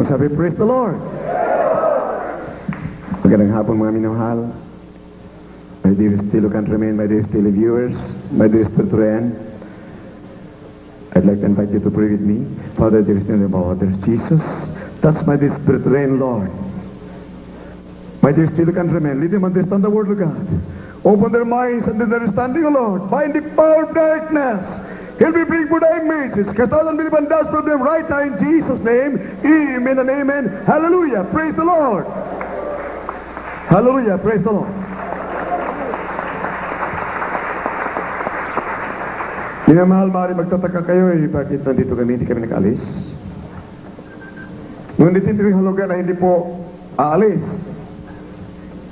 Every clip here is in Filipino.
Magsabi, praise the Lord. Magandang hapon mga minamahal. My dear fellow countrymen, my dear fellow viewers, my dear spiritual, I'd like to invite you to pray with me. Father, there is none above others. Jesus, touch my dear spiritual Lord. My dear fellow countrymen, let them understand the word of God. Open their minds and their understanding, O Lord. Bind the power of darkness. Help me bring forth thy message. Cast out and believe and dust from them right now in Jesus' name. Amen and amen. Hallelujah. Praise the Lord. Hallelujah. Praise the Lord. Minamahal, maaari magtataka kayo bakit nandito kami, hindi kami nag-alis. Ngunit ito yung hulugan na hindi po aalis.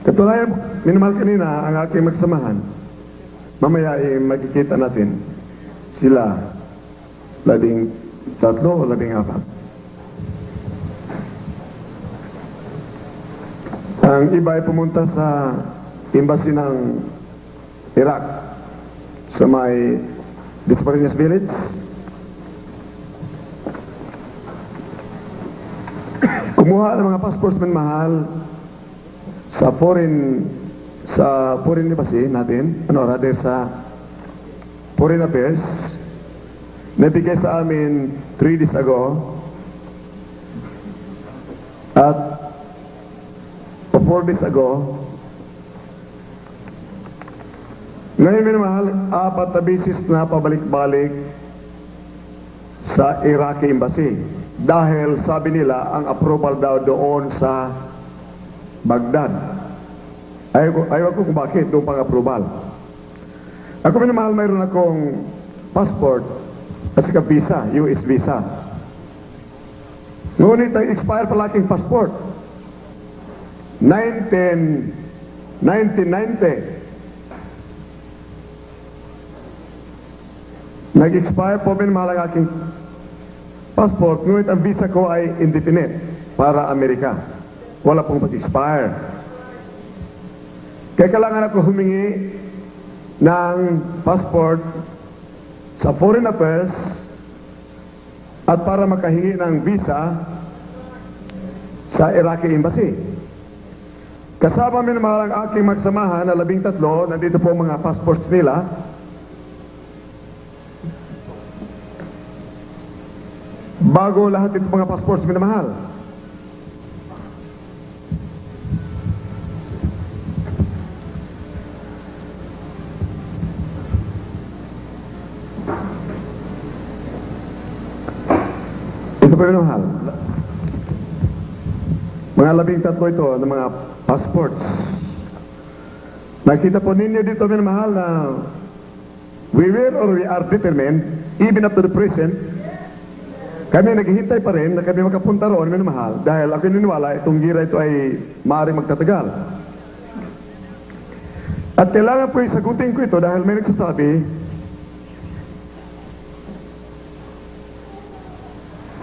Katulayan, minamahal kanina ang aking magsamahan. Mamaya magkikita natin sila 13 o 14. Ang iba ay pumunta sa embassy ng Iraq sa may Disparinias Village. Kumuha ng mga passports minamahal sa foreign embassy natin, sa Foreign Affairs. Nabigay sa amin 3 days ago at 4 days ago. Ngayon minamahal, 4 na bisis na pabalik-balik sa Iraqi Embassy dahil sabi nila ang approval daw doon sa Baghdad. Ayaw ko kung bakit doon pang approval. Ako minamahal, mayroon akong passport at saka visa, US visa. Ngunit ay expire pala aking passport 1990. Nag-expire po minamahal ang aking passport, ngunit ang visa ko ay indefinite para Amerika. Wala pong pag-expire. Kaya kailangan ako humingi ng passport sa Foreign Affairs at para makahingi ng visa sa Iraqi Embassy. Kasama minamahal ang aking magsamahan na 13, nandito po mga passports nila. Bago lahat ito mga passports minamahal. Ito po minamahal. Mga 13 ito ng mga passports. Nakita po ninyo dito minamahal na we are determined even up to the present. Kami naghihintay pa rin na kami makapunta roon, minamahal, dahil ako niniwala itong gira ito ay maaaring magtatagal. At kailangan po isagutin ko ito dahil may nagsasabi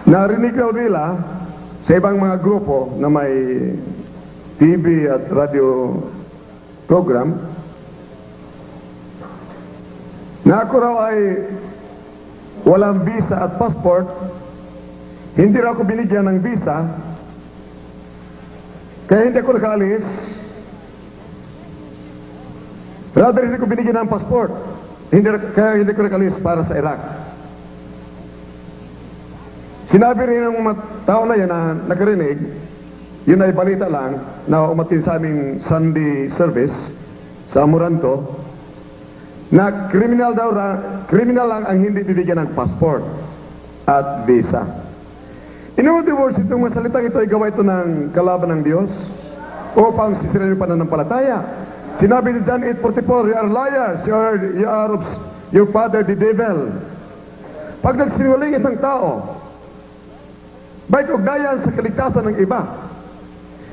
narinig daw nila sa ibang mga grupo na may TV at radio program na ako raw ay walang visa at passport. Hindi raw ako binigyan ng visa, kaya hindi ako nakaalis. Rather, hindi ko binigyan ng passport, kaya hindi ko nakaalis para sa Iraq. Sinabi rin ng mga tao na yan na nakarinig, yun ay balita lang, na umatin sa aming Sunday service sa Amoranto, na criminal lang ang hindi bibigyan ng passport at visa. In other words, itong mga salitang ito ay gawa ito ng kalaban ng Diyos upang sisirain yung pananampalataya. Sinabi ni John 8:44, you are liars, you are of your father the devil. Pag nagsinungaling isang tao, ba'y ugnayan sa kaligtasan ng iba,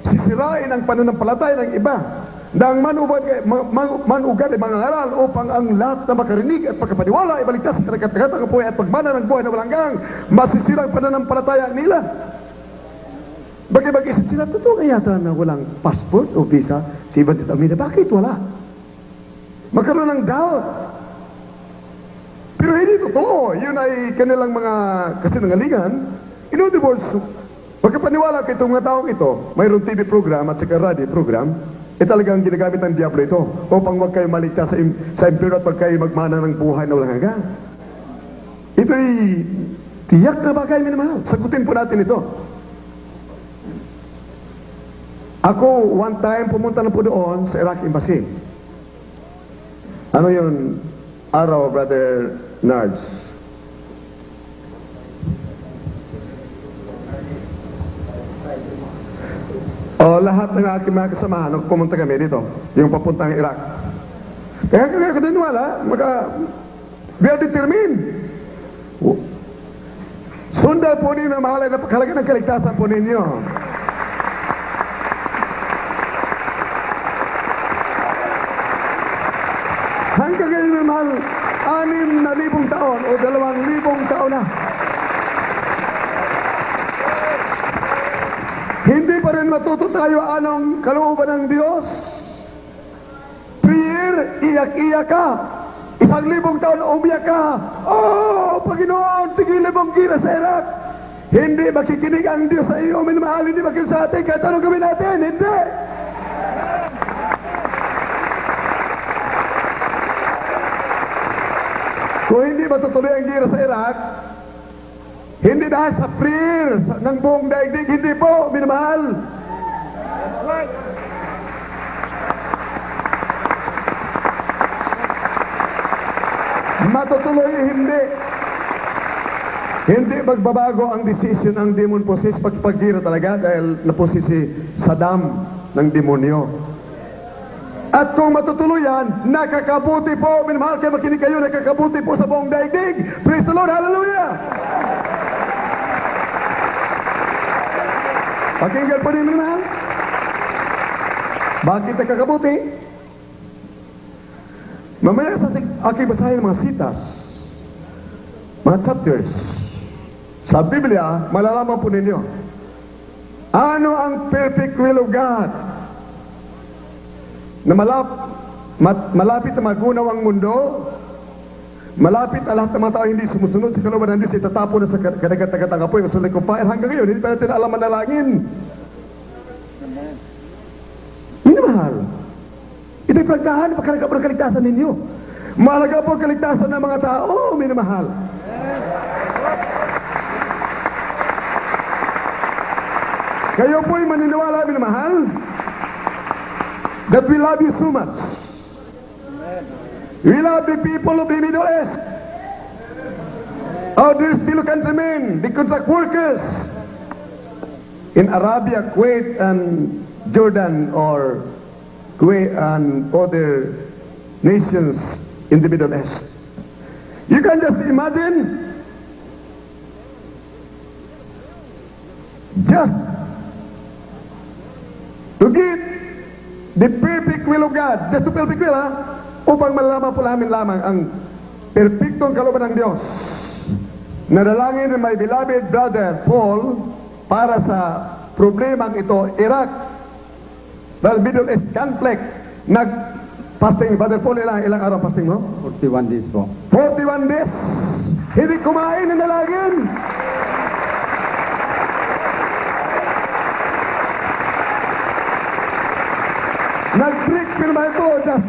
sisirain ang pananampalataya ng iba, nang manugad ay mangangaral upang ang lahat na makarinig at pagkapaniwala ay baligtas sa katagatan ng buhay at pagmana ng buhay na walang hanggang, masisirang pananampalataya nila. Bagay-bagay sila, totoo kaya na walang passport o visa si Ivan Titamina? Bakit wala? Magkaroon ng doubt. Pero hindi totoo. Yun ay kanilang mga kasinungalingan. In other words, Pagkapaniwala ko itong mga taong ito, mayroong TV program at saka radio program, talagang ginagamit ng Diablo ito upang huwag kayo maligtas sa impyerno at huwag kayo magmana ng buhay na walang hanggan. Ito'y tiyak na bagay, minamahal. Sagutin po natin ito. Ako, one time, pumunta na po doon sa Iraq Embassy. Ano yun? Araw, Brother Nards. O, lahat ng aking mga kasamahan, nung pumunta kami dito, yung papuntang Iraq. Kaya ka naniwala, we are determined. Sundan po ninyo ang mahal na pakalaga ng kaligtasan po ninyo. Hanggang ngayon mahal, 6,000 taon o 2,000 taon na. Hindi pa rin matuto tayo anong kalooban ng Diyos. Prayer, iyak-iyak ka. 1,000 taon umiyak ka. Oh, Panginoon, tigilan mong gira sa Iraq. Hindi makikinig ang Diyos sa iyo. Minamahal, hindi makikinig sa atin. Kahit anong gawin natin, hindi. Kung hindi matutuloy ang gira sa Iraq, hindi dahil sa prayer ng buong daigdig, hindi po, minamahal. Matutuloy, hindi. Hindi magbabago ang decision ng demon possess pagpagira talaga dahil napossess si Saddam ng demonyo. At kung matutuloy yan, nakakabuti po, minamahal kayo, makinig kayo, nakakabuti po sa buong daigdig. Praise the Lord, hallelujah! Pakinggan po din, minamahal. Bakit nakakabuti? Mamaya sa aking basahin mga sitas, mga chapters, sa Biblia, malalaman po ninyo, ano ang perfect will of God na malapit na magunaw ang mundo, malapit na lahat ng mga tao hindi sumusunod sa kalooban ng Diyos, itatapon na sa kadagat-dagat ang apoy o sa lake of fire. Hanggang ngayon, hindi pa natin alam manalangin. Hindi mahal. Ito'y pragdahan, pagkaragap ng kaligtasan ninyo. Mahalaga po ang kaligtasan ng mga tao, minamahal. Kayo po'y maniniwala, minamahal, that we love you so much. We love the people of the Middle East. Our dear fellow countrymen, the contract workers in Arabia, Kuwait, and Jordan, or Kuwait and other nations in the Middle East. You can just imagine, just to get the perfect will of God, just to perfect will, upang malalaman po namin lamang ang perfectong kalooban ng Diyos. Nadalangin ng my beloved brother Paul para sa problemang ito, Iraq, the Middle East conflict. Nag-fasting, Brother Paul, ilang araw fasting mo? 41 days po. 41 days. Hindi kumain ng dalagin. Nag-break pa naman ito just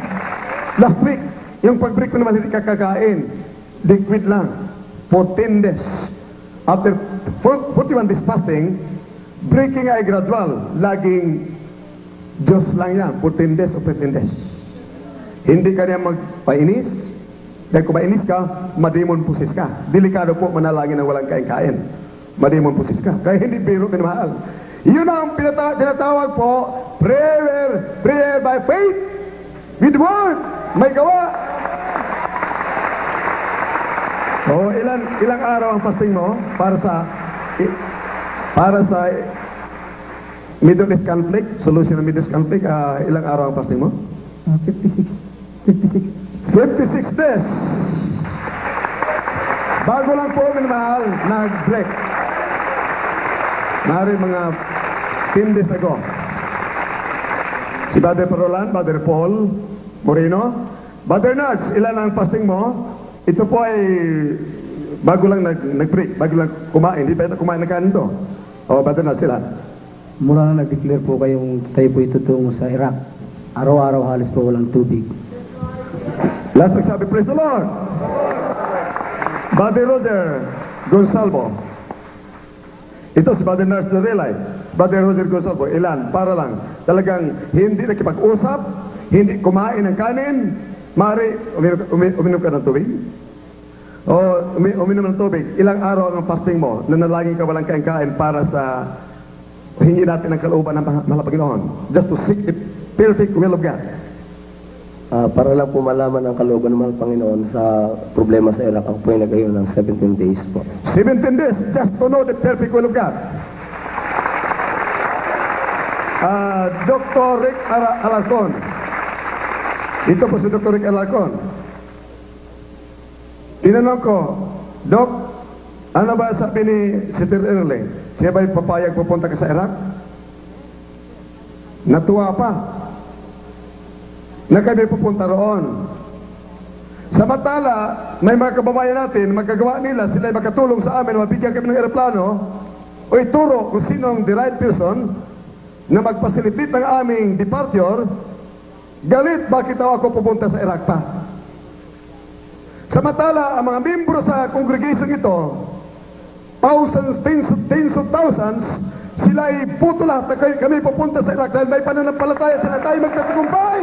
last week. Yung pag-break pa naman hindi kakakain. Liquid lang. 14 days. After 41 days fasting, breaking ay gradual. Laging Diyos lang yan. 14 days o 15 days. Hindi ka niya magpainis. Dahil kung mainis ka, mademon pusis ka. Delikado po manalangin ng walang kain-kain. Mademon pusis ka. Kaya hindi biro pinamahal. Yun ang tinatawag po, prayer by faith, with word, may gawa. O, ilang araw ang fasting mo para sa Middle East conflict, solution ng Middle East conflict, ilang araw ang fasting mo? 56 days. Bago lang po, minamahal, nag-break. Mari mga 10 days ago. Si Brother Parolan, Brother Paul Moreno, Brother Nuts, ilan ang fasting mo? Ito po ay bago lang nag-break, bago lang kumain. Hindi pa ito kumain na kanin to. O, ba't na sila? Mula na nag-declare po kayong tayo po itutungo sa Iraq. Araw-araw halos po walang tubig. Last nagsabi, praise the Lord! Brother Roger Gonsalvo. Ito si Brother Nars de Relay. Brother Roger Gonsalvo, ilan? Para lang. Talagang hindi nakipag-usap, hindi kumain ng kanin. Mari, uminom ka ng tubig? O, uminom ng tubig. Ilang araw ang fasting mo? Nanalangin ka walang kain-kain para sa hingi natin ang kalooban ng mahal na Panginoon. Just to seek the perfect will of God. Para lang po malaman ang kalooban ng mahal Panginoon sa problema sa Iraq, ang po ay nagayon ng 17 days po. 17 days just to know the perfect will of God. Dr. Rick Alarcon. Ito po si Dr. Rick Alarcon. Tinanong ko, Doc, ano ba sabi ni Sister Erling? Siya ba'y papayag pupunta ka sa Iraq? Natuwa pa na kami pupunta roon. Samantala, may mga kababayan natin, magagawa nila, sila ay makatulong sa amin, mabigyan kami ng aeroplano, o ituro kung sino ang the right person na magpasilitate ng aming departure. Galit, bakit ako pupunta sa Iraq pa? Samantala, ang mga membro sa congregation ito, thousands, tens of thousands, sila ay puto lahat na kami pupunta sa Iraq dahil may pananampalataya sila tayo magtatagumpay.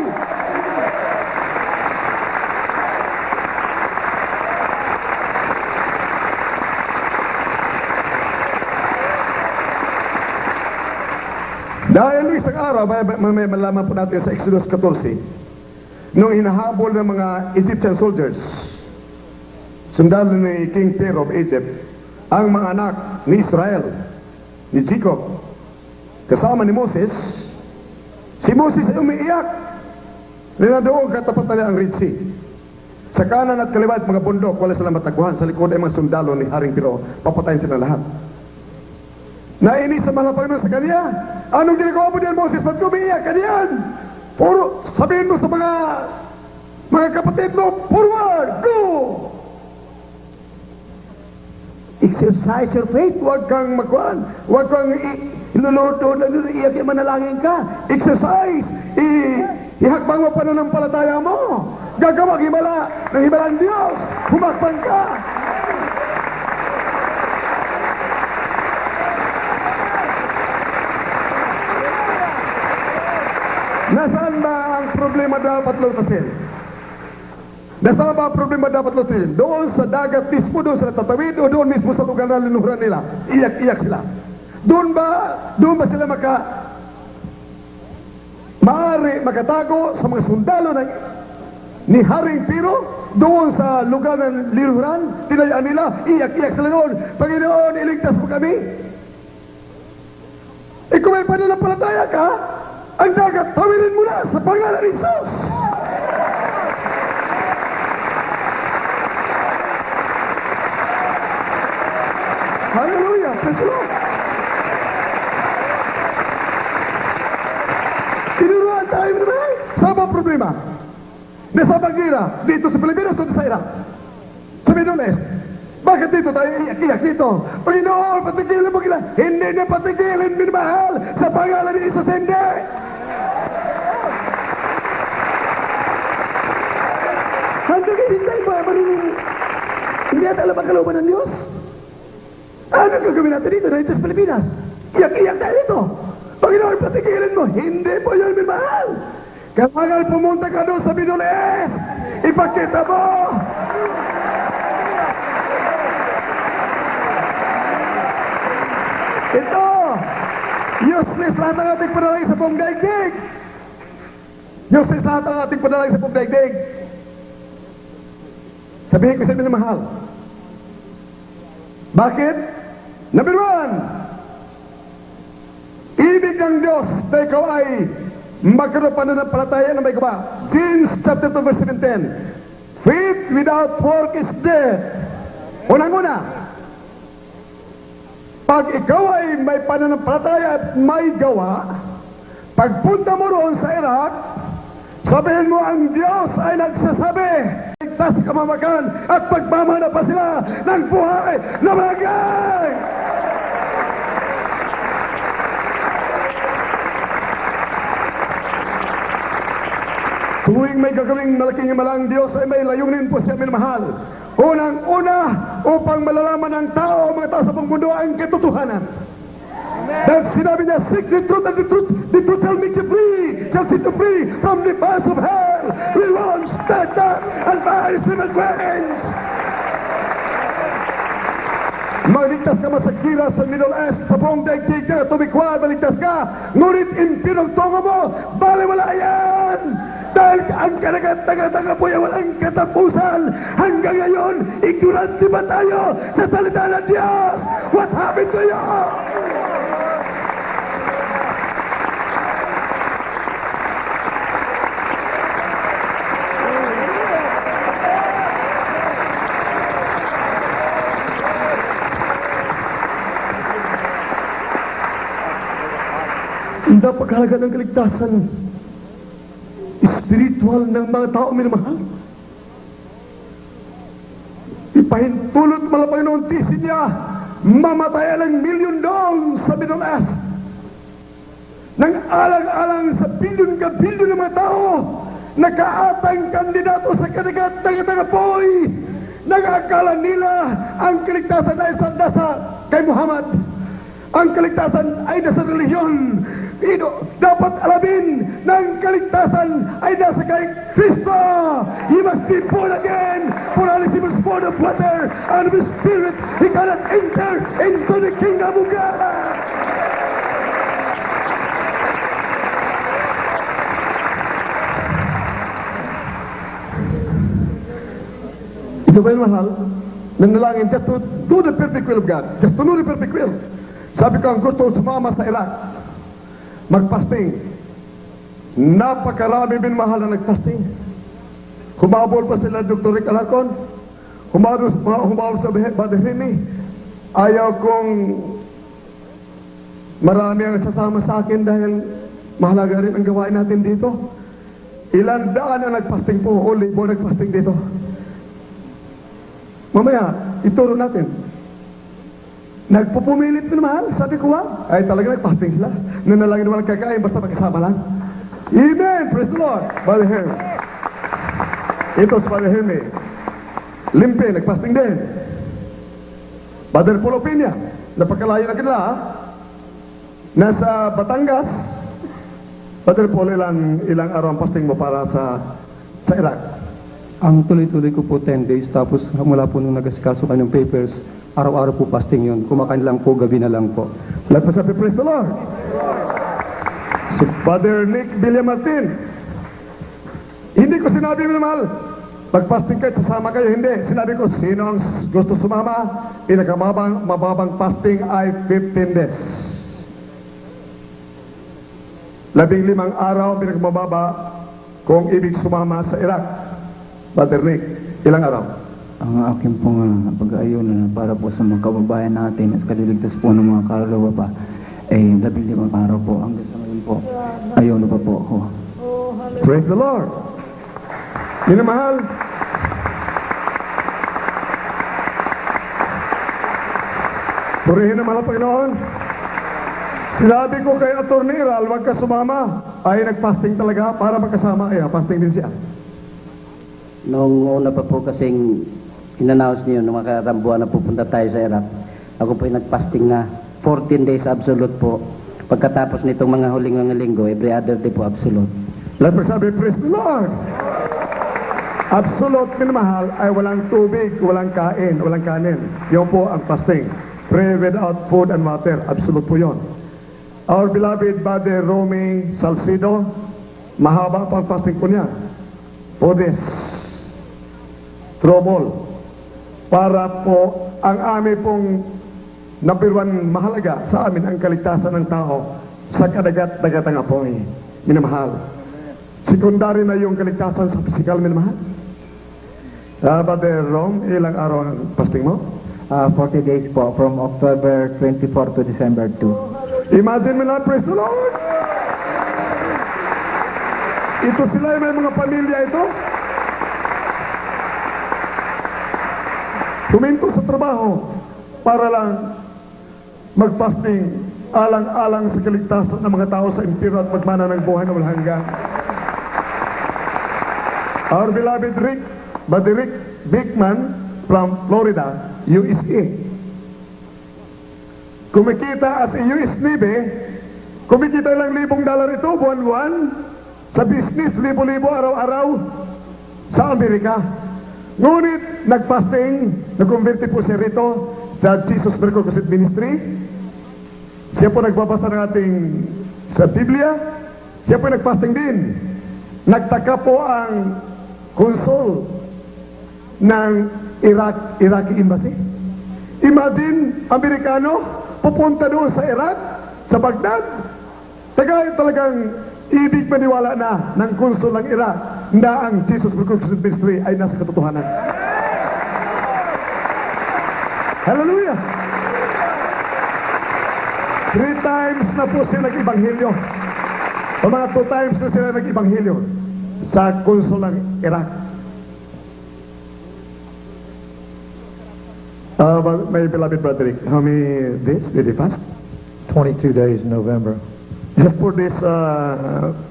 Dahil isang araw, may malaman po natin sa Exodus 14, nung hinahabol ng mga Egyptian soldiers, sundalo ni King Pharaoh of Egypt, ang mga anak ni Israel, ni Jacob, kasama ni Moses, si Moses ay umiiyak. Ninadoon katapatan niya ang Red Sea. Sa kanan at kaliwa at mga bundok, wala silang matagpuan. Sa likod ay mga sundalo ni Haring Pharaoh, papatayin sila lahat. Nainis sa mga Panginoon sa kanya. Anong ginagawa mo diyan, Moses? Ba't umiiyak ka diyan? Puro, sabihin mo sa mga kapatid mo, forward, go! Exercise your faith. Huwag kang magkuhan. Huwag kang iluluto, iyak yung manalangin ka. Exercise. Ihakbang mo pananampalataya mo. Gagawag himala ng himalang Diyos. Humakbang ka. Nasaan ba ang problema dapat lutasin? Nasaan ba ang problema dapat lutasin? Doon sa dagat mismo, doon sa tatawid, o doon mismo sa lugar na linuhuran nila? Iyak-iyak sila. Doon ba sila maaari makatago sa mga sundalo ni Haring Pharaoh? Doon sa lugar ng linuhuran, tinayaan nila, iyak-iyak sila doon. Panginoon, iligtas mo kami. Kung may pananampalataya ka, ang dagat, tawilin mo na sa pangalan ni Jesus. Hallelujah! Praise the Lord! Tinuruan tayo naman. Saan ba ang problema? Nasa Bagira, dito sa Pilipinas o sa Iraq? Sa Middle East. Bakit dito tayo iyak-iyak dito? Panginoon, patigilin mo kila. Hindi na patigilin, minamahal. Sa pangalan ni Jesus, hindi. Hanggang hindi ba manunod? Hindi natin alam ang kalooban ng Diyos? Ano gagawin natin dito sa Pilipinas? Iyak-iyak tayo dito. Panginoon, patigilin mo. Hindi po yun, minamahal. Kailangan pumunta ka doon sa Middle East. Ipakita mo. Ito, useless lahat ang ating panalangin sa buong daigdig. Useless lahat ang ating panalangin sa buong daigdig. Sabihin ko sa inyo na mahal. Bakit? Number one, ibig ng Diyos na ikaw ay magkaroon pananampalataya na may gawa. James chapter 2 verse 17. Faith without work is dead. Unang-una, pag ikaw ay may pananampalataya at may gawa, pagpunta mo roon sa Iraq, sabihin mo ang Diyos ay nagsasabi, ligtas kamamakan at pagmamana pa sila ng buhay na bagay. Tuwing may gagawing malaking himala ang Diyos ay may layunin po siya minamahal. Unang-una, upang malalaman ng tao, mga tao sa buong mundo, ang katotohanan. Dahil sinabi niya, seek the truth, and the truth shall make you free, shall set you free from the bars of hell. We won't stand up and by civil ways. Maligtas ka masakira sa Middle East, sa buong daigdig na tumikwa, maligtas ka. Ngunit impirong tungo mo, baliwala yan. Dahil ang kanagat-taga-taga po ay walang katapusan. Hanggang ngayon, ignorante ba tayo sa salita ng Diyos? What happened to you? Ang napakahalaga ng kaligtasan spiritual ng mga tao minamahal. Ipahintulot mo lang Panginoon tisin niya, mamatay alang milyon doon sa Middle East. Nang alang-alang sa bilyon ng mga tao, nakaatang kandidato sa kadagat-tagapoy, nag-akala nila ang kaligtasan ay nasa kay Muhammad. Ang kaligtasan ay nasa relihiyon. Dapat alamin ng kaligtasan ay nasa kay Kristo. He must be born again. For unless he was born of water and of the Spirit, he cannot enter into the kingdom of God. Ito ba yung mahal? Nanalangin just to do the perfect will of God. Just to know the perfect will. Sabi ko, ang gusto sumama sa Iraq, magpasting. Napakarami bin mahal na nagpasting. Humabol pa sila Dr. Rick Alacon. Humabol sa Badrimi. Ayaw kong marami ang sasama sa akin dahil mahalaga rin ang gawain natin dito. Ilan daan ang nagpasting po, o libo nagpasting dito. Mamaya, ituro natin. Nagpupumilit na naman, sabi ko ay talaga nagpasting sila. Nanalangin naman kakain, basta magkasama lang. Amen! Praise the Lord! Brother Herm. Ito si Brother Herm. Limpe, nagpasting din. Brother Polo Piña, napakalayo na kanila. Nasa Batangas. Brother Polo, ilang araw ang pasting mo para sa Iraq? Ang tuloy-tuloy ko po 10 days, tapos mula po nung nagasikaso kanyang papers, araw-araw po fasting yun. Kumakain lang po, gabi na lang po. Lagpasabi, praise the Lord. Si Father Nick Villamartin, hindi ko sinabi mo mahal, pag-fasting kayo, sasama kayo. Hindi. Sinabi ko, sino ang gusto sumama? Mababang fasting ay 15 days. 15 araw pinagmababa kung ibig sumama sa Iraq. Father Nick, ilang araw? Ang akin pong pag-ayunan para po sa mga kababayan natin at kaliligtas po ng mga kaluluwa pa ay 15 araw po. Hanggang sa ngayon po, ayuno pa po ako. Praise the Lord. Minamahal, purihin naman ang Panginoon. Sinabi ko kay Atty. Iral, wag ka sumama. Ay nag-fasting talaga para magkasama. Ay, fasting din siya. Noong una pa po kasing in-announce niyo nung makaraang buwan na pupunta tayo sa Iraq, ako po ay nag-fasting na 14 days absolute po. Pagkatapos nitong mga huling mga linggo, every other day po absolute. Let me sabi, praise the Lord. Absolute minamahal ay walang tubig, walang kain, walang kanin. Yun po ang fasting. Pray without food and water. Absolute po yun. Our beloved Brother Romy Salcido, mahaba pang fasting po niya. For this trouble. Para po ang amin pong number one mahalaga sa amin ang kaligtasan ng tao sa kadagat-dagatang apoy. Minamahal. Sekundary na yung kaligtasan sa physical, minamahal. Brother Rom, ilang araw ang fasting mo? 40 days po, from October 24 to December 2. Imagine mo na, praise the Lord! Ito sila, may mga pamilya ito. Huminto sa trabaho para lang mag-fasting alang-alang sa kaligtasan ng mga tao sa impyerno at magmana ng buhay na walang hanggan. Our beloved Rick Bickman from Florida, USA. Kumikita at US Navy, kumikita lang $1,000 ito buwan-buwan sa business, libo-libo araw-araw sa Amerika. Ngunit nagfasting, nag-converte po siya rito sa Jesus Miracle Crusade Ministry. Siya po nagbabasa ng ating sa Biblia. Siya po nagfasting din. Nagtaka po ang konsul ng Iraqi Embassy. Imagine, Amerikano, pupunta doon sa Iraq, sa Baghdad. Talagang ibig maniwala na ng konsul ng Iraq na ang Jesus Miracle Ministry ay nasa katotohanan. Hallelujah! 3 times na po sila nag-ibanghilyo. O mga 2 times na sila nag-ibanghilyo sa konsul ng Iraq. My beloved brother, how many days did he fast? 22 days in November. Just for this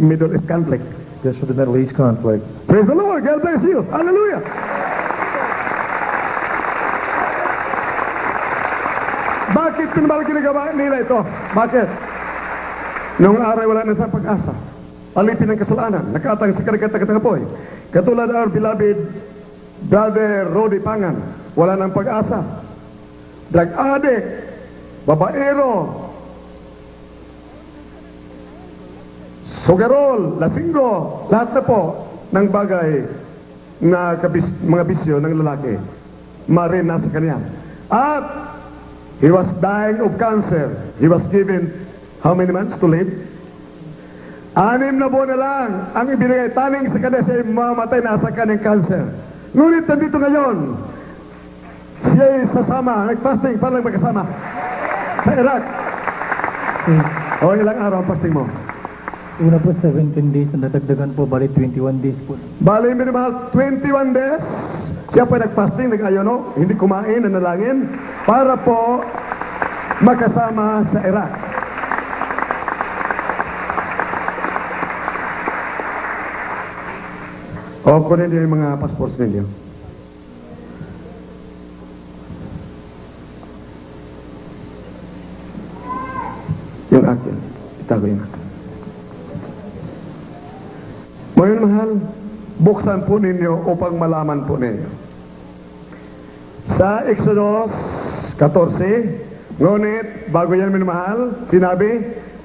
Middle East conflict. Just for the Middle East conflict. Praise the Lord. God bless you. Hallelujah. Bakit pinabalik ginagawa nila ito? Bakit? Noong araw wala na sa pag-asa. Alipin ang kasalanan. Nakatang sa karagatan-katangapoy. Katulad our beloved brother Rodi Pangan. Wala ng pag-asa. Drug addict. Babaero. Sugarol, lasinggo, lahat na po ng bagay na mga bisyo ng lalaki, marin nasa kanya. At he was dying of cancer. He was given how many months to live? 6 na buwan na lang ang ibinigay taning sa kanya, siya ay mamatay na sa kanyang cancer. Ngunit nandito ngayon, siya ay sasama, nag-fasting para lang magkasama sa Iraq. O ilang araw ang fasting mo? Una po 17 days, nadagdagan po, bali 21 days po. Bali, minimal 21 days. Siya po ay nag-fasting, nag-ayono, hindi kumain, nanalangin, para po makasama sa Iraq. O, kunin niyo yung mga passports ninyo. Yung akin. Itago yung akin. Ngayon, mahal, buksan po ninyo upang malaman po ninyo. Sa Exodus 14, ngunit, bago yan minamahal, sinabi,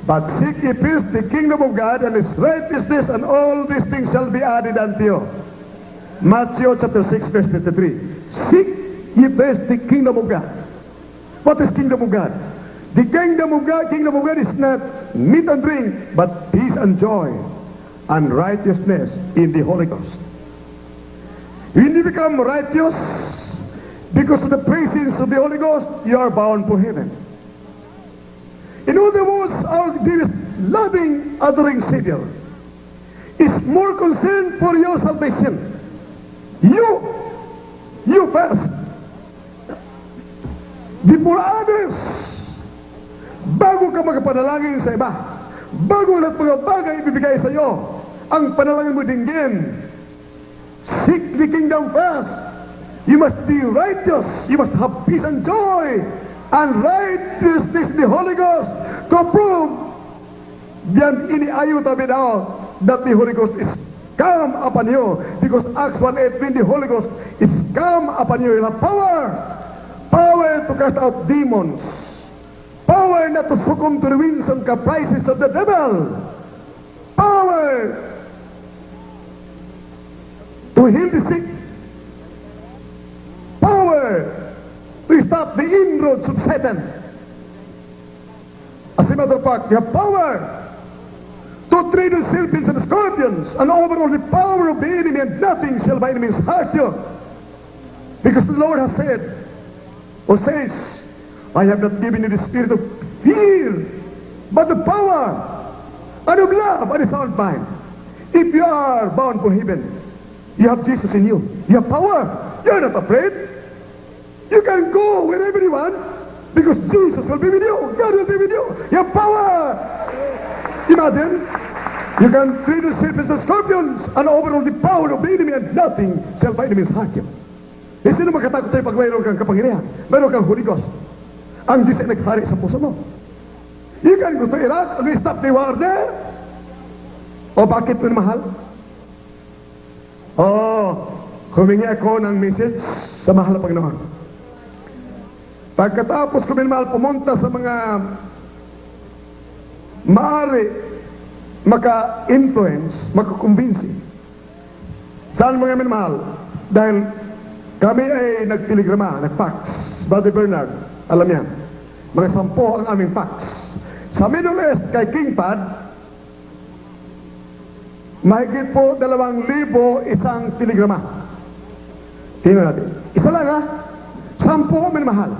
but seek ye first the kingdom of God and His righteousness, and all these things shall be added unto you. Matthew chapter 6, verse 53. Seek ye first the kingdom of God. What is kingdom of God? The kingdom of God is not meat and drink, but peace and joy and righteousness in the Holy Ghost. When you become righteous because of the presence of the Holy Ghost, you are bound for heaven. In other words, our dearest, loving, adoring Savior is more concerned for your salvation. You first, before others. Bago ka magpanalangin sa iba, bago lahat mga bagay ibibigay sa iyo, ang panalangin mo dinggin. Seek the kingdom first. You must be righteous. You must have peace and joy and righteousness in the Holy Ghost to prove beyond any iota without that the Holy Ghost is come upon you. Because Acts 1:8, when the Holy Ghost is come upon you, you have power to cast out demons. Power not to succumb to the winds and caprices of the devil. Power to heal the sick. Power to stop the inroads of Satan. As a matter of fact, you have power to tread on serpents and scorpions and overall the power of the enemy, and nothing shall by any means hurt you. Because the Lord has said, or says, I have not given you the spirit of fear, but the power and of love and a sound mind. If you are bound for heaven, you have Jesus in you. You have power. You're not afraid. You can go wherever you want because Jesus will be with you. God will be with you. You have power. Imagine, You can treat the serpents as scorpions and overall the power of the enemy and nothing shall by enemies hurt you. Eh, sino makatakot sa'yo pag mayroon kang kapangyarihan? Mayroon kang Holy Ghost. Ang Diyos ay naghari sa puso mo. You can go to Iraq and stop the war there. O bakit mo mahal? Humingi ako ng message sa mahal na Panginoon. Pagkatapos ko minamahal pumunta sa mga maaari maka-influence, makakumbinsi. Saan mga minamahal? Dahil kami ay nagtelegrama, nag-fax. Brother Bernard, alam yan. Mga 10 ang aming fax. Sa Middle East, kay King Pad, mahigit po 2,000 isang telegrama. Tingnan natin. Isa lang ha. 10 minamahal.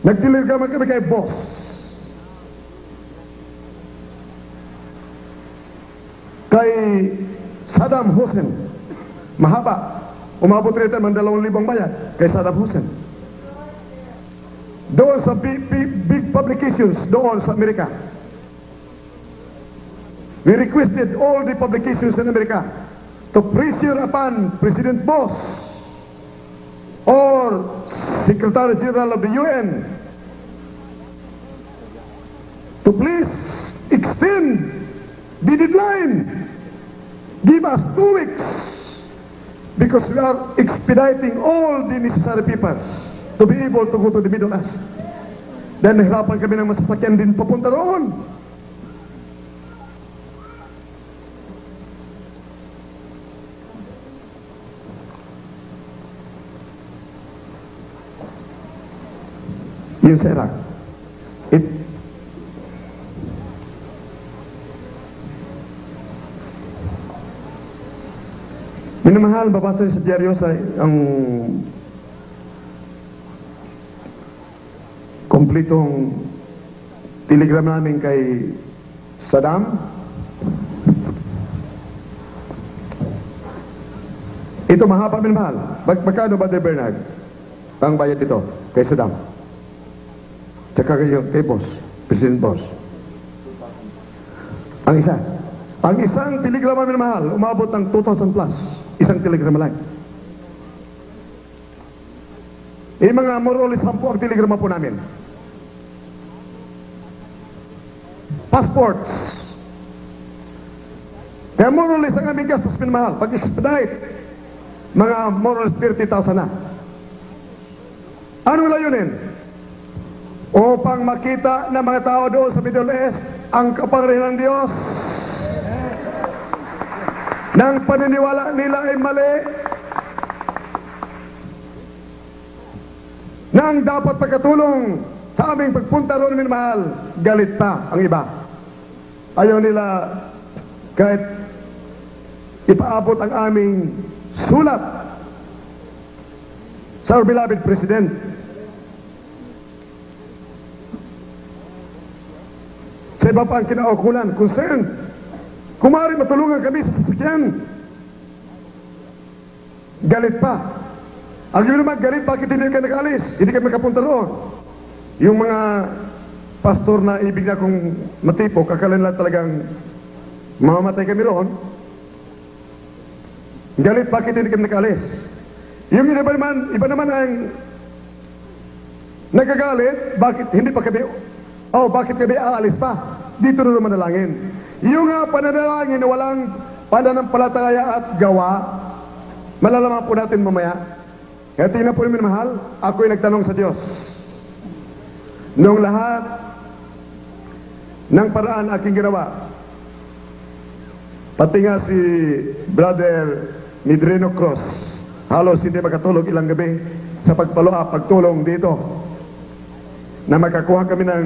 Nagtelegrama kami kay boss. Kay Saddam Hussein. Mahaba. Umabot rin naman 2,000 bayad kay Saddam Hussein. Doon sa big publications doon sa Amerika. We requested all the publications in America to pressure upon President Bush or Secretary General of the UN to please extend the deadline. Give us 2 weeks because we are expediting all the necessary papers to be able to go to the Middle East. Then nahirapan kami ng masasakyan din papunta roon. Yun sa Iraq. Minamahal, babasa sa dyaryo sa ang kompletong telegram namin kay Saddam. Ito mahaba, minamahal. Magkano ba, De Bernard? Ang bayad ito kay Saddam. Tsaka kay boss, President Boss. Ang isang telegrama minamahal, umabot ng 2,000 plus. Isang telegrama lang. Mga more or less 10 ang telegrama po namin. Passports. Kaya more or less ang aming gastos minamahal. Pag-expedite, mga more or less 30,000 na. Ano layunin? Upang makita ng mga tao doon sa Middle East ang kapangyarihan ng Diyos. Nang paniniwala nila ay mali, nang dapat pagkatulong sa aming pagpunta roon minamahal, galit pa ang iba. Ayaw nila kahit ipaabot ang aming sulat sa our beloved President. Sa iba pa ang kinaukulan, concern. Kumari matulungan kami sa sasakyan. Galit pa. Ang yun naman, galit, bakit hindi ka nag-alis? Hindi ka makapunta roon. Yung mga pastor na ibig na kong matipok, akala nila talagang mamamatay kami roon. Galit, bakit hindi kami nag-alis? Yung iba naman ang nagagalit, bakit hindi pa kami, bakit kami aalis pa? Dito na naman nalangin. Yung pananalangin na walang pananampalataya at gawa, malalaman po natin mamaya. Kaya tingnan po namin mahal, ako'y nagtanong sa Diyos. Noong lahat ng paraan aking ginawa, pati nga si Brother Midrino Cross, halos hindi makatulog ilang gabi sa pagtulong dito na makakuha kami ng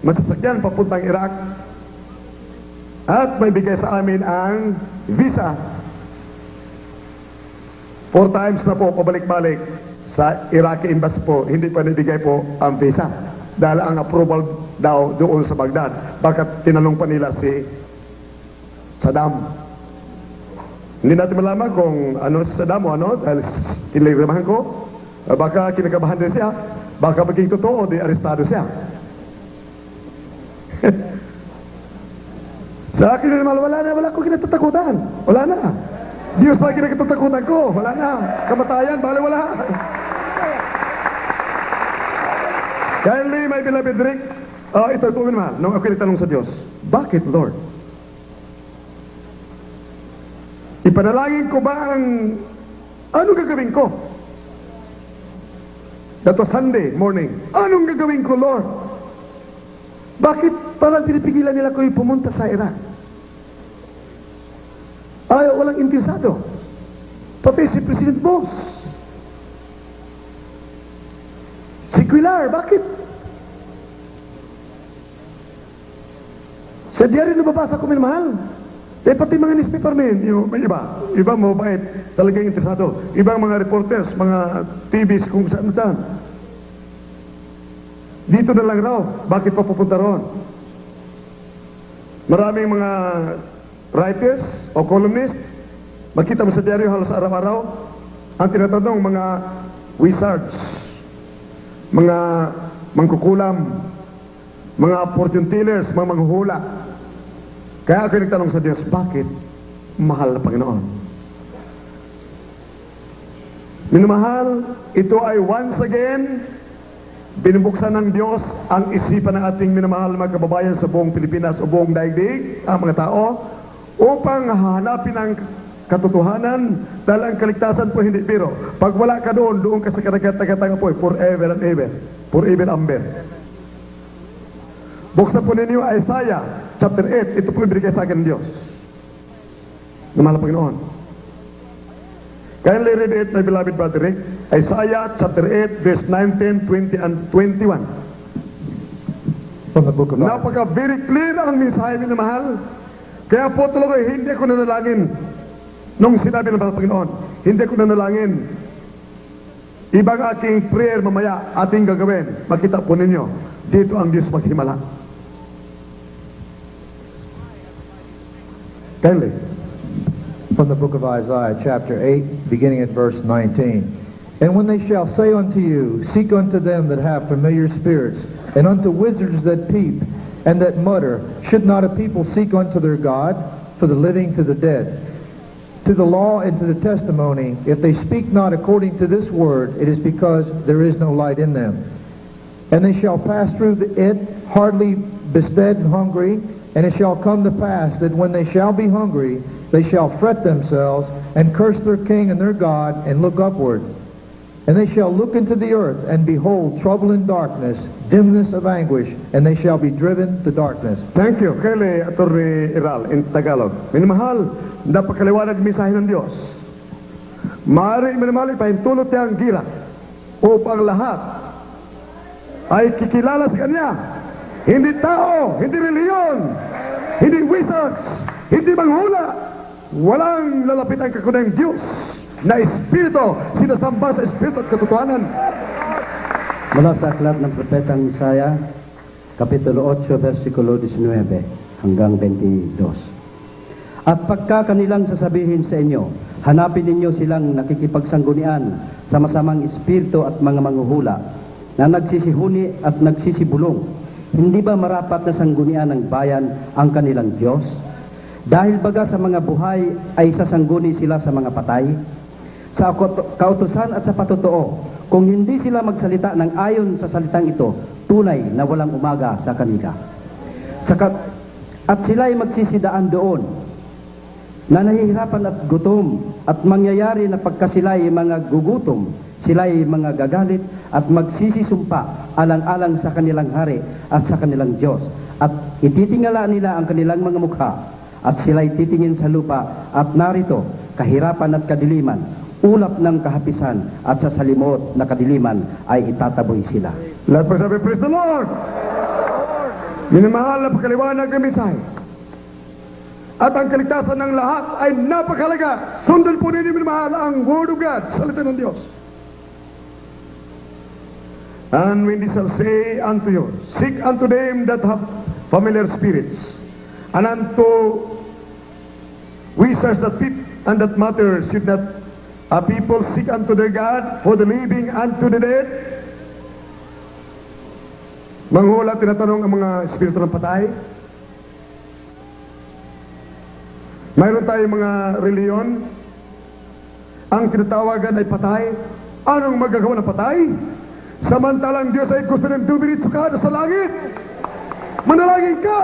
masasakyan papuntang Iraq at may bigay sa amin ang visa. 4 times na po pabalik-balik sa Iraqi Embassy po, hindi pa nabigay po ang visa dahil ang approval daw doon sa Baghdad. Bakit tinanong pa nila si Saddam? Hindi natin malaman kung ano si Saddam o ano, dahil tiniligramahan ko, baka kinakabahan din siya, baka maging totoo di arestado siya. Sa akin naman, wala ko kinatatakutan. Wala na. Diyos na kinatatakutan ko. Wala na. Kamatayan, bali wala. Kindly, my beloved Rick, ito po naman, nung ako nagtanong sa Diyos, bakit, Lord? Ipanalangin ko ba anong gagawin ko? That was Sunday morning. Anong gagawin ko, Lord? Bakit parang pinipigilan nila ko pumunta sa Iraq? Ayaw, walang interesado. Pati si President Boss. Si Quilar, bakit? Sa diary nababasa ko, minamahal. Pati mga newspaper men, may iba mabait, talagang interesado. Ibang mga reporters, mga TVs, kung saan-saan. Dito na lang raw, bakit pa pupunta roon? Maraming mga writers o columnists, makita mo sa diaryo halos araw-araw, ang tinatanong mga wizards, mga mangkukulam, mga fortune tellers, mga manghuhula. Kaya ako nagtanong sa Diyos, bakit mahal na Panginoon? Minamahal, ito ay once again, binubuksan ng Diyos ang isipan ng ating minamahal mga kababayan sa buong Pilipinas o buong daigdig, ang mga tao, upang hanapin ang katotohanan dahil ang kaligtasan po hindi biro. Pag wala ka doon ka sa karagat-tagatanga po, forever and ever. Forever and ever. Buksan po ninyo Isaiah chapter 8, ito po ibigay sa akin ng Diyos. Na mahal na Panginoon. Kindly read it, my beloved brother Rick. Isaiah chapter 8, verse 19, 20, and 21. From the book of Isaiah. Napaka very clear ang mensahe na mahal. Kaya po talaga hindi ako nanalangin nung sinabi ng Panginoon. Hindi ako nanalangin. Ibang aking prayer mamaya ating gagawin. Makita po ninyo. Dito ang Diyos maghimala. Kindly. From the book of Isaiah, chapter 8, beginning at verse 19. And when they shall say unto you, seek unto them that have familiar spirits, and unto wizards that peep, and that mutter, should not a people seek unto their God, for the living to the dead? To the law and to the testimony, if they speak not according to this word, it is because there is no light in them. And they shall pass through it, hardly bestead and hungry, and it shall come to pass that when they shall be hungry, they shall fret themselves, and curse their king and their God, and look upward. And they shall look into the earth, and behold trouble and darkness, dimness of anguish, and they shall be driven to darkness. Thank you. Kyle Atty. Iral in Tagalog. Minamahal, napakaliwanag mensahe ng Diyos. Maaari minamahal ipahintulot niya ang gira upang lahat ay kikilala sa Kanya. Hindi tao, hindi reliyon, hindi wizards, hindi manghula. Walang lalapit ang kakunang Diyos na Espiritu, sinasamba sa Espiritu at katotohanan. Mula sa aklat ng Propetang Isaiah, Kapitulo 8, versikulo 19 hanggang 22. At pagka kanilang sasabihin sa inyo, hanapin ninyo silang nakikipagsanggunian sa masamang espiritu at mga manghuhula na nagsisihuni at nagsisibulong. Hindi ba marapat na sanggunian ng bayan ang kanilang Diyos? Dahil baga sa mga buhay ay sasangguni sila sa mga patay? Sa kautusan at sa patotoo, kung hindi sila magsalita ng ayon sa salitang ito, tunay na walang umaga sa kanila. At sila'y magsisidaan doon, na nahihirapan at gutom, at mangyayari na pagka sila'y mga gugutom, sila'y mga gagalit at magsisisumpa alang-alang sa kanilang hari at sa kanilang Diyos. At ititingala nila ang kanilang mga mukha, at sila'y titingin sa lupa, at narito, kahirapan at kadiliman, ulap ng kahapisan, at sa salimot na kadiliman ay itataboy sila. Lahat pa sabi, praise the Lord! Minamahal na pagkaliwanag ng mensahe. At ang kaligtasan ng lahat ay napakalaga. Sundan po ninyo minamahal ang Word of God, salita ng Diyos. And when they shall say unto you, seek unto them that have familiar spirits, and unto wizards that peep and that mutter, should not a people seek unto their God, for the living and to the dead? Manghula, tinatanong ang mga espiritu ng patay. Mayroon tayong mga reliyon. Ang tinatawagan ay patay. Anong magagawa ng patay? Samantalang Diyos ay gusto ng dumiritso ka sa langit. Manalangin ka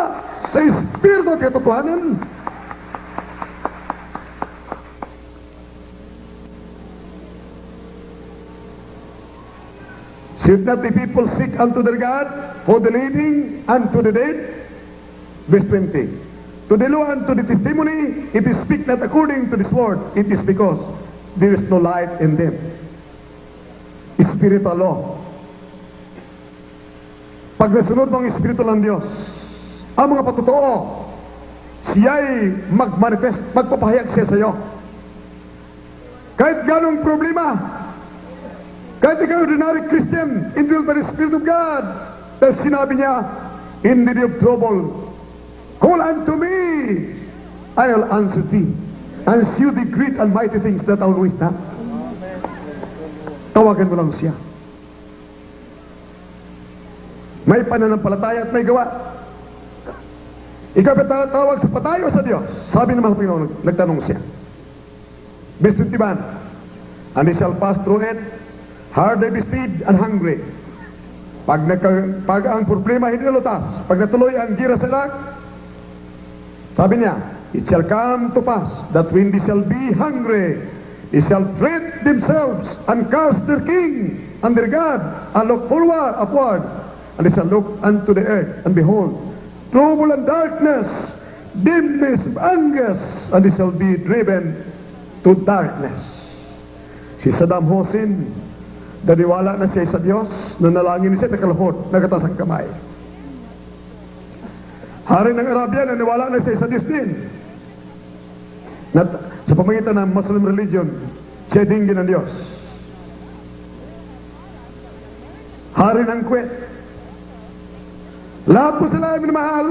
sa espiritu at katotohanan. Should not the people seek unto their God for the living and to the dead? Verse 20. To the law and to the testimony, if they speak not according to this word, it is because there is no light in them. Spiritual law. Pag nasunod mo ang Espiritu ng Diyos, ang mga patotoo, siya'y magmanifest, magpapahayag siya sa iyo. Kahit ganong problema, kahit ikaw ordinary Christian, indwelled by the Spirit of God, dahil sinabi niya, in the day of trouble, call unto me, I will answer thee, and shew thee great and mighty things that thou knowest not. Tawagan mo lang siya. May pananampalataya at may gawa. Ikaw ba tawag sa patay o sa Diyos? Sabi ng mga Panginoon, nagtanong siya. Verse 21, and they shall pass through it, hard they besteed and hungry. Pag ang problema hindi nalutas, pag natuloy ang gira sa Iraq, sabi niya, it shall come to pass that when they shall be hungry, they shall fret themselves and curse their king and their God, and look forward upward, and they shall look unto the earth, and behold, trouble and darkness, dimness of anguish, and they shall be driven to darkness. Si Saddam Hussein, naniwala na siya sa Diyos, nanalangin siya, nakalahod, nagatas ang kamay. Hari ng Arabia, naniwala na siya sa Diyos din. Sa pamagitan ng Muslim religion, siya dinggin ng Diyos. Hari ng Kuwait, lahat po sila ay minamahal.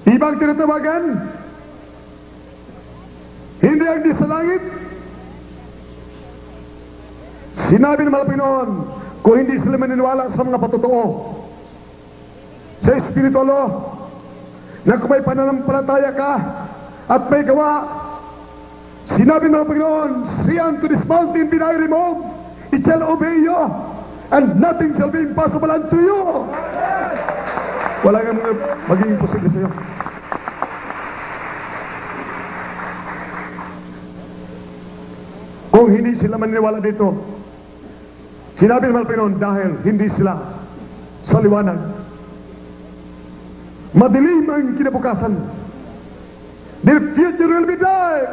Ibang tinatawagan, hindi ang di sa langit. Sinabi ng mga Panginoon, kung hindi sila maniniwala sa mga patotoo, sa spiritual law, na kung may pananampalataya ka at may gawa, sinabi ng mga Panginoon, see unto this mountain be thou removed, it shall obey you, and nothing shall be impossible unto you. Wala nga maging imposible sa iyo. Kung hindi sila maniniwala dito, sinabi ng mga Panginoon, dahil hindi sila sa liwanag, madilim ang kinabukasan, their future will be dark.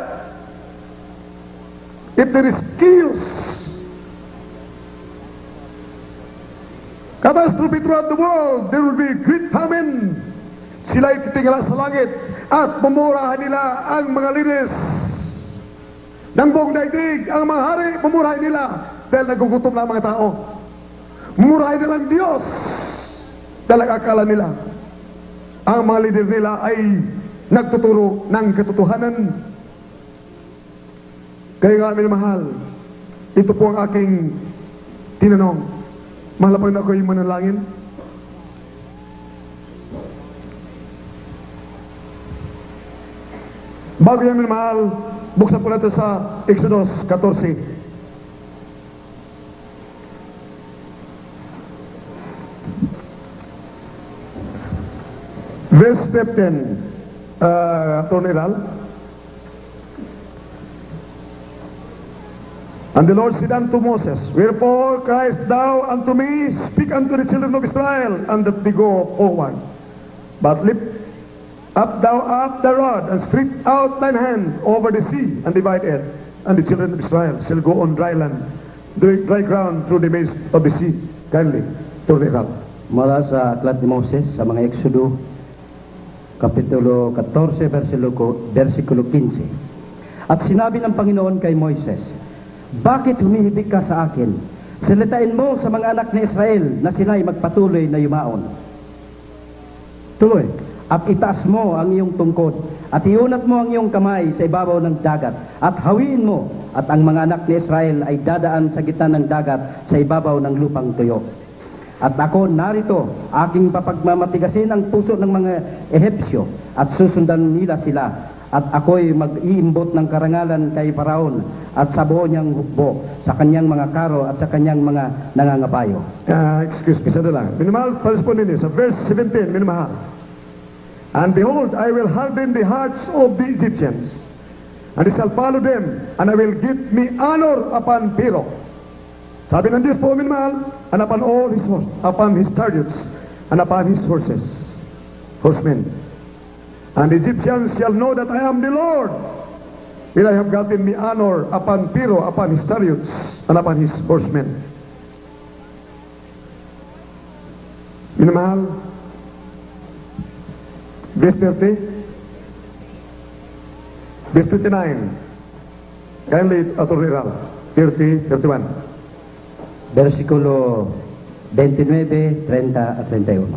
If there is chaos, catastrophe throughout the world, there will be great famine. Sila ititingala sa langit at mumurahan nila ang mga linis ng buong daigdig. Ang mga hari, mumurahin nila dahil nagugutom na ang mga tao. Mumurahin nila ang Diyos dahil akala nila ang mga leader nila ay nagtuturo ng katotohanan. Kaya nga, minamahal, ito po ang aking tinanong. Mahal pa na ako'y manalangin. Bago yan, minamahal, buksan po natin sa Exodus 14. Verse 15, Attorney Ral. And the Lord said unto Moses, wherefore criest thou unto me, speak unto the children of Israel, and that they go forward. But lift up thou up thy rod, and stretch out thine hand over the sea, and divide it. And the children of Israel shall go on dry land, dry ground through the midst of the sea. Kindly, Attorney Ral. Mula sa Aklat ni Moses, sa mga Exodo, Kapitulo 14, versikulo 15. At sinabi ng Panginoon kay Moises, bakit humihibik ka sa akin? Salitain mo sa mga anak ni Israel na sila'y magpatuloy na yumaon. Tuloy, at itaas mo ang iyong tungkod, at iunat mo ang iyong kamay sa ibabaw ng dagat, at hawiin mo, at ang mga anak ni Israel ay dadaan sa gitna ng dagat sa ibabaw ng lupang tuyo. At ako narito, aking papagmamatigasin ang puso ng mga Ehipsyo, at susundan nila sila, at ako'y mag-iimbot ng karangalan kay Faraon, at sa buo niyang hukbo, sa kanyang mga karo, at sa kanyang mga nangangabayo. Excuse me, sandali lang. Minamahal, palis po ninyo sa verse 17, minamahal. And behold, I will harden the hearts of the Egyptians, and they shall follow them, and I will give me honor upon Pharaoh. Sabi ng Diyos po, minamahal, and upon all his horse, upon his chariots, and upon his horsemen. And the Egyptians shall know that I am the Lord, when I have gotten me honor upon Pharaoh, upon his chariots, and upon his horsemen. Minamahal, verse 30, verse 29, kindly Attorney Ral, 30, 31. Versikulo 29, 30 at 31.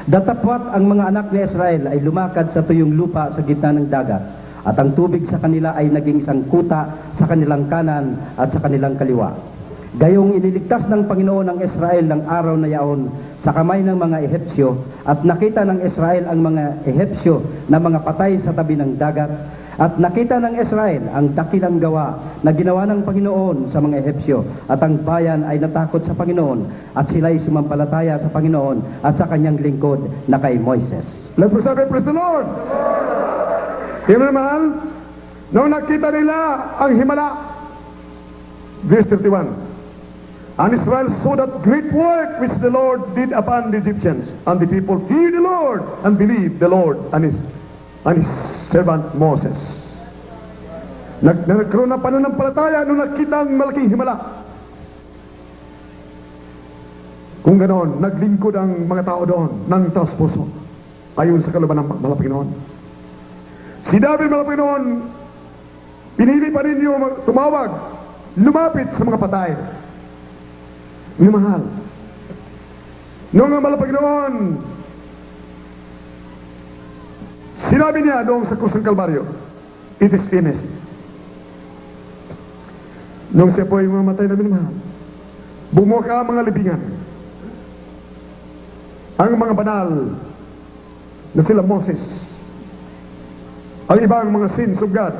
Datapwat ang mga anak ni Israel ay lumakad sa tuyong lupa sa gitna ng dagat, at ang tubig sa kanila ay naging isang kuta sa kanilang kanan at sa kanilang kaliwa. Gayong iniligtas ng Panginoon ang Israel ng araw na yaon sa kamay ng mga Ehipsyo, at nakita ng Israel ang mga Ehipsyo na mga patay sa tabi ng dagat, at nakita ng Israel ang dakilang gawa na ginawa ng Panginoon sa mga Ehipsyo, at ang bayan ay natakot sa Panginoon, at sila'y sumampalataya sa Panginoon at sa kanyang lingkod na kay Moises. Let's sabi, praise the Lord! Hindi mahal, nung nakita nila ang himala, verse 31, and Israel saw that great work which the Lord did upon the Egyptians, and the people feared the Lord and believed the Lord and his servant Moses. Nagkaroon ng pananampalataya nung nakita ang malaking himala. Kung ganoon, naglingkod ang mga tao doon ng taos puso ayon sa kalooban ng Panginoon. Si David Panginoon, pinili pa ninyo tumawag, lumapit sa mga patay. Minamahal, noong ang Panginoon, sinabi niya doon sa krus ng Kalbaryo, it is finished. Nung siya po ay mamatay na minamahal, bumuka ang mga libingan. Ang mga banal na sila Moses, ang ibang mga sins of God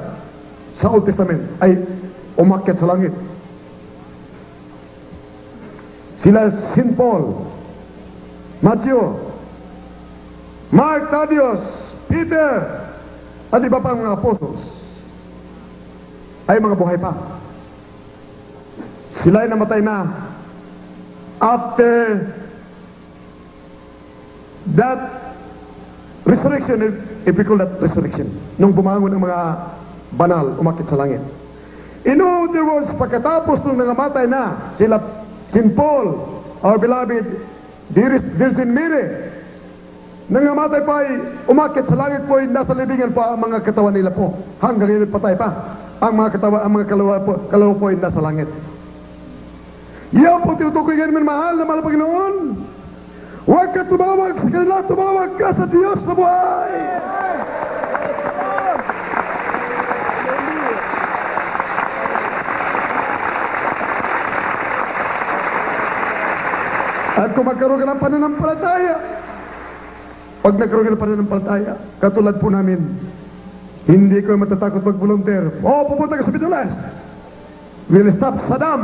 sa Old Testament ay umakyat sa langit. Sila St. Paul, Matthew, Mark, Thaddeus, Peter, at iba pang mga apostles ay mga buhay pa. Sila ay namatay na after that resurrection, if we call that resurrection, nung bumangon ang mga banal, umakit sa langit. In other words, pagkatapos nung nangamatay na sila St. Paul, our beloved dearest Virgin Mary, nangamatay pa ay umakit sa langit po ay nasa libingan pa ang mga katawan nila po. Hanggang ngayon patay pa. Ang mga katawan, ang mga kalawa po ay nasa langit. Yan po tinutukoy ngayon mahal na mahal Panginoon. Huwag ka tumawag sa kanila, tumawag ka sa Diyos na buhay. At kung magkaroon ka ng pananampalataya, pag nagkaroon ka ng pananampalataya, katulad po namin, hindi ko matatakot mag-volunteer. Pupunta ka sa Pinolas. We'll stop Saddam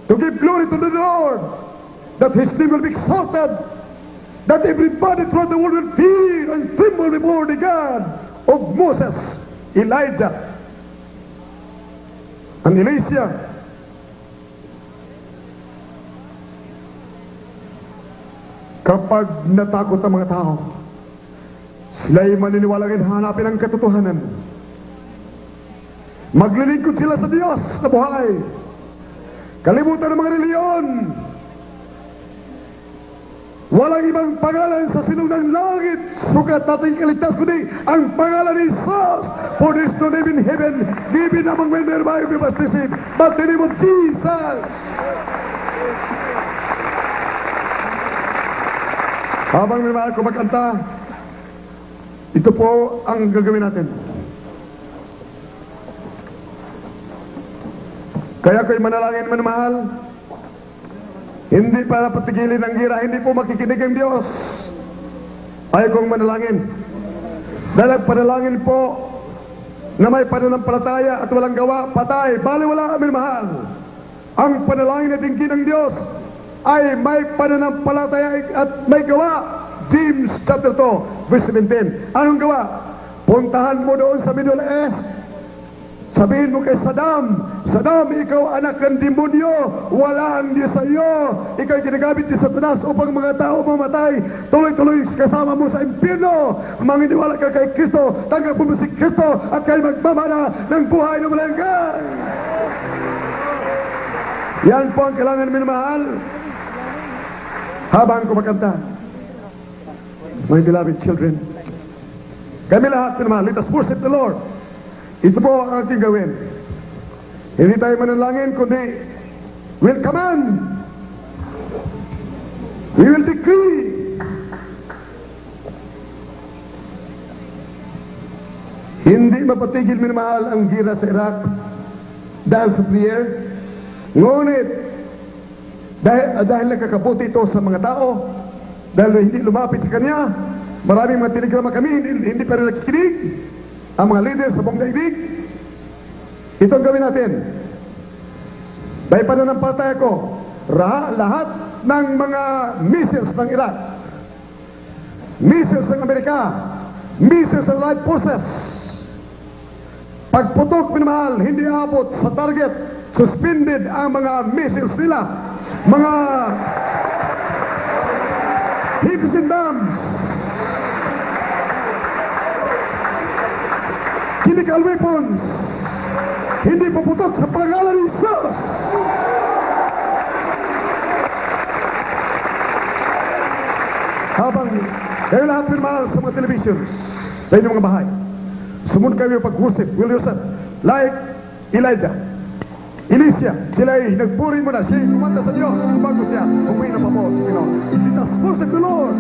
to give glory to the Lord, that His name will be exalted, that everybody throughout the world will fear and tremble before the God of Moses, Elijah, and Elisha. Kapag natakot ang mga tao, sila ay maniniwala ngayon hanapin ang katotohanan. Maglilingkod sila sa Diyos na buhay. Kalimutan ng mga reliyon. Walang ibang pangalan sa silong ng langit sukat natin kaligtas kundi ang pangalan ni Jesus. For there is no name in heaven given among men whereby we must receive but the name of Jesus. Habang minamahal ko magkanta, ito po ang gagawin natin. Kaya ko'y manalangin, minamahal. Hindi para patigilin ang gira, hindi po makikinig ang Diyos. Ayaw kong manalangin. Dahil ang panalangin po na may pananampalataya at walang gawa, patay, baliwala, minamahal. Ang panalangin na tingin ng Diyos ay may pananampalataya at may gawa. James chapter 2, verse 17. Anong gawa? Puntahan mo doon sa Middle East. Sabihin mo kay Saddam, Saddam, ikaw anak ng demonyo, wala ang Diyos sa iyo. Ikaw ginagamit ni Satanas upang mga tao mamatay. Tuloy-tuloy kasama mo sa impyerno. Maniniwala ka kay Kristo, tanggap mo si Kristo at kayo magmamana ng buhay na walang hanggan. Yan po ang kailangan minamahal. Habang kumakanta, my beloved children, kami lahat minamahal, let us worship the Lord. Ito po ang ating gawin. Hindi tayo manalangin, kundi we'll command. We will decree. Hindi mapatigil minamahal ang gira sa Iraq dahil sa prayer. Ngunit, dahil nakakabuti ito sa mga tao, dahil hindi lumapit sa Kanya, maraming mga telegrama kami, hindi pa rin nakikinig. Ang mga leaders sa buong daigdig, ito ang gawin natin. Dahil pananampalataya ko, lahat ng mga missiles ng Iraq, missiles ng Amerika, missiles ng Allied Forces, pagputok minamahal, hindi abot sa target, suspended ang mga missiles nila, mga hippies and bombs, chemical weapons, hindi puputok sa pangalan ni Jesus. Habang kayo lahat minamahal sa mga televisions, sa inyong mga bahay, sumunod kayo pag-worship, will yourself, like Elijah, Elisha, sila ay nagpuri mo na, siya ay kumanta sa Diyos, bago siya, umuwi na pa po sa Pinoon. Let us worship the Lord.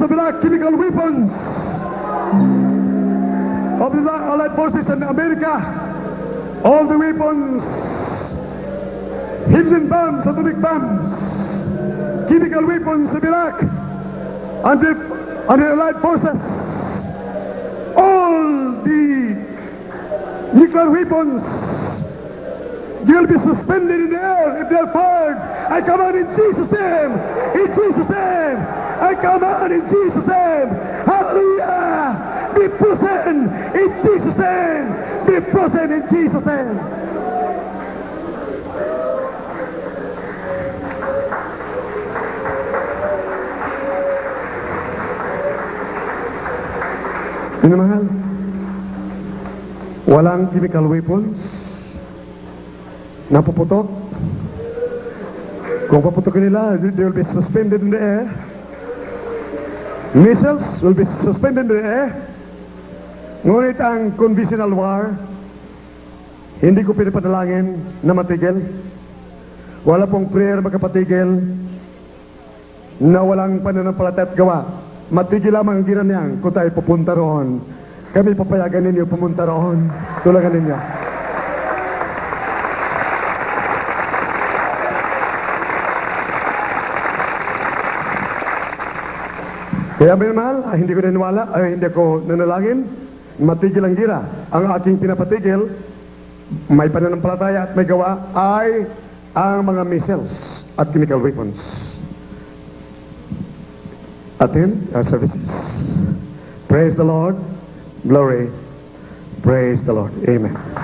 of Iraq, chemical weapons of the Allied forces in America, all the weapons, hydrogen bombs, atomic bombs, chemical weapons of Iraq, and the Allied forces, all the nuclear weapons, they will be suspended in the air if they are fired. I command in Jesus' name, in Jesus' name, I command in Jesus' name, hallelujah, be present in Jesus' name, be present in Jesus' name. Minamahal, walang chemical weapons na puputok. Kung paputokin nila, they will be suspended in the air. Missiles will be suspended in the air. Ngunit ang conventional war, hindi ko pinapadalangin na matigil. Wala pong prayer makapatigil na walang pananampalataya at gawa. Matigil lamang ang ginanyang kung tayo pupunta roon. Kami papayagan ninyo pumunta roon. Tulagan ninyo. Kaya minamahal, hindi ko naniniwala, hindi ko nanalangin, matigil ang gira. Ang aking pinapatigil, may pananampalataya at may gawa, ay ang mga missiles at chemical weapons. Attend our services. Praise the Lord. Glory. Praise the Lord. Amen.